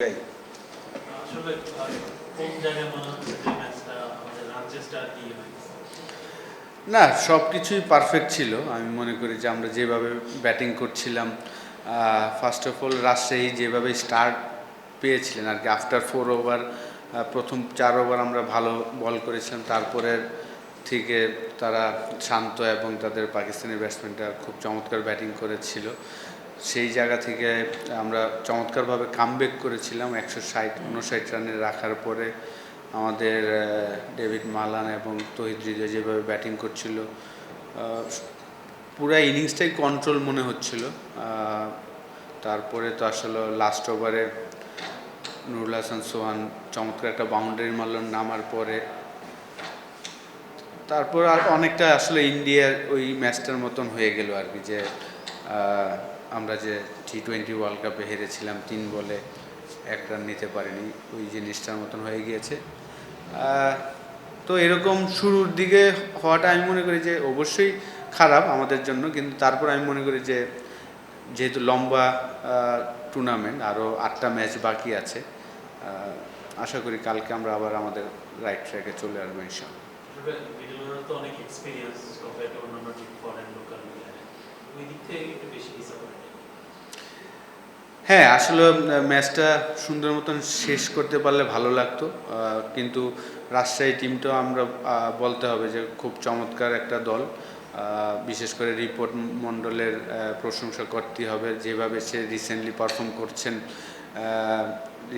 ভাই আসলে কোন জায়গায় মনে হচ্ছে যে ম্যাচটা আমাদের রানচেস্টার দিয়ে হয়েছে? না, সব কিছুই পারফেক্ট ছিল। আমি মনে করি যে আমরা যেভাবে ব্যাটিং করছিলাম, ফার্স্ট অফ অল রাজশাহী যেভাবে স্টার্ট পেয়েছিলেন আর কি, আফটার 4 ওভার, প্রথম 4 ওভার আমরা ভালো বল করেছিলাম। তারপরে থেকে তারা শান্ত এবং তাদের পাকিস্তানি ব্যাটসম্যানরা খুব চমৎকার ব্যাটিং করেছিল। সেই জায়গা থেকে আমরা চমৎকারভাবে কামব্যাক করেছিলাম 160-59 রানে রাখার পরে। আমাদের ডেভিড মালান এবং তৌহিদ হৃদয় যেভাবে ব্যাটিং করছিল, পুরো ইনিংসটাই কন্ট্রোল মনে হচ্ছিল। তারপরে তো আসলে লাস্ট ওভারে নুরুল হাসান সোহান চমৎকার একটা বাউন্ডারি মারল নামার পরে। তারপর আর অনেকটা আসলে ইন্ডিয়ার ওই ম্যাচটার মতন হয়ে গেল আর কি, যে আমরা যে T20 ওয়ার্ল্ড কাপে হেরেছিলাম 3 বলে 1 রান নিতে পারিনি, ওই জিনিসটার মতন হয়ে গিয়েছে। তো এরকম শুরুর দিকে হওয়াটা আমি মনে করি যে অবশ্যই খারাপ আমাদের জন্য, কিন্তু তারপর আমি মনে করি যে যেহেতু লম্বা টুর্নামেন্ট, আরও 8টা ম্যাচ বাকি আছে, আশা করি কালকে আমরা আবার আমাদের রাইট ট্র্যাকে চলে আসবো ইনশাআল্লাহ। মিডলরা তো অনেক এক্সপেরিয়েন্স কম্পেয়ার টু অন্যান্য টিম ফরেন লোকাল প্লেয়ার, ওই দিক থেকে একটু বেশি ডিসঅ্যাপয়েন্টেড। হ্যাঁ, আসলে ম্যাচটা সুন্দর মতন শেষ করতে পারলে ভালো লাগতো, কিন্তু রাজশাহী টিমটাও আমরা বলতে হবে যে খুব চমৎকার একটা দল। বিশেষ করে রিপোর্ট মণ্ডলের প্রশংসা করতে হবে, যেভাবে সে রিসেন্টলি পারফর্ম করছেন।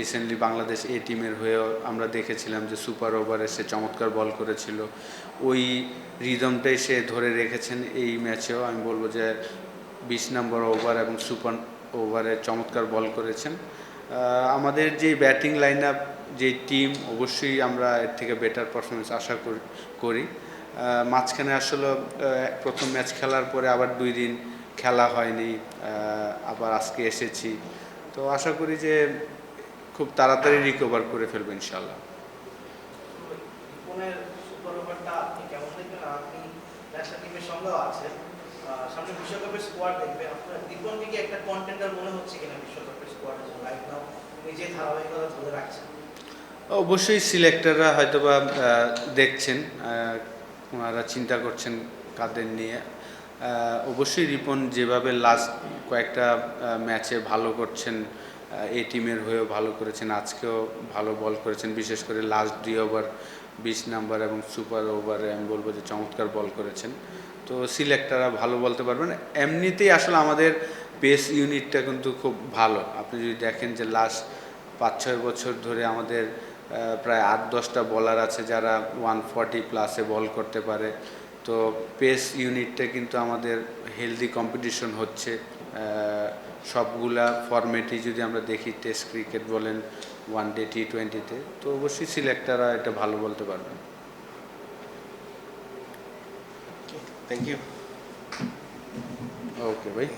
রিসেন্টলি বাংলাদেশ এ টিমের হয়েও আমরা দেখেছিলাম যে সুপার ওভারে সে চমৎকার বল করেছিল। ওই রিদমটাই সে ধরে রেখেছেন এই ম্যাচেও। আমি বলবো যে 20 নম্বর ওভার এবং সুপার ওভারে চমৎকার বল করেছেন। আমাদের যে ব্যাটিং লাইন আপ, যে টিম, অবশ্যই আমরা এর থেকে বেটার পারফরমেন্স আশা করি। মাঝখানে আসলে প্রথম ম্যাচ খেলার পরে আবার 2 দিন খেলা হয়নি, আবার আজকে এসেছি। তো আশা করি যে খুব তাড়াতাড়ি রিকভার করে ফেলবো ইনশাল্লাহ। সুপার ওভারটা আপনি কেমন দেখবেন? আপনি ন্যাশনাল টিমের সঙ্গেও আছেন, সামনে বিশ্বকাপের স্কোয়াড দেখবে, আপনার রিপনকে কি একটা কন্টেন্ডার মনে হচ্ছে কিনা বিশ্বকাপের স্কোয়াডের জন্য? রাইট নাও নিজে ধারাবাহিকতা ধরে রাখছেন। অবশ্যই সিলেক্টররা হয়তোবা দেখছেন, ওনারা চিন্তা করছেন কাদের নিয়ে। অবশ্যই রিপন যেভাবে লাস্ট কয়েকটা ম্যাচে ভালো করছেন, এই টিমের হয়েও ভালো করেছেন, আজকেও ভালো বল করেছেন। বিশেষ করে লাস্ট 2 ওভার 20 নাম্বার এবং সুপার ওভারে আমি বলবো যে চমৎকার বল করেছেন। তো সিলেক্টররা ভালো বলতে পারবেন। এমনিতেই আসলে আমাদের পেস ইউনিটটা কিন্তু খুব ভালো। আপনি যদি দেখেন যে লাস্ট 5-6 বছর ধরে আমাদের প্রায় 8-10টা বলার আছে যারা 140 প্লাসে বল করতে পারে। তো পেস ইউনিটটা কিন্তু আমাদের হেলদি কম্পিটিশন হচ্ছে সবগুলা ফরম্যাটই যদি আমরা দেখি, টেস্ট ক্রিকেট বলেন, ওয়ানডে T20-তে, তো অবশ্যই সিলেক্টররা এটা ভালো বলতে পারবেন। Thank you. ওকে ভাই।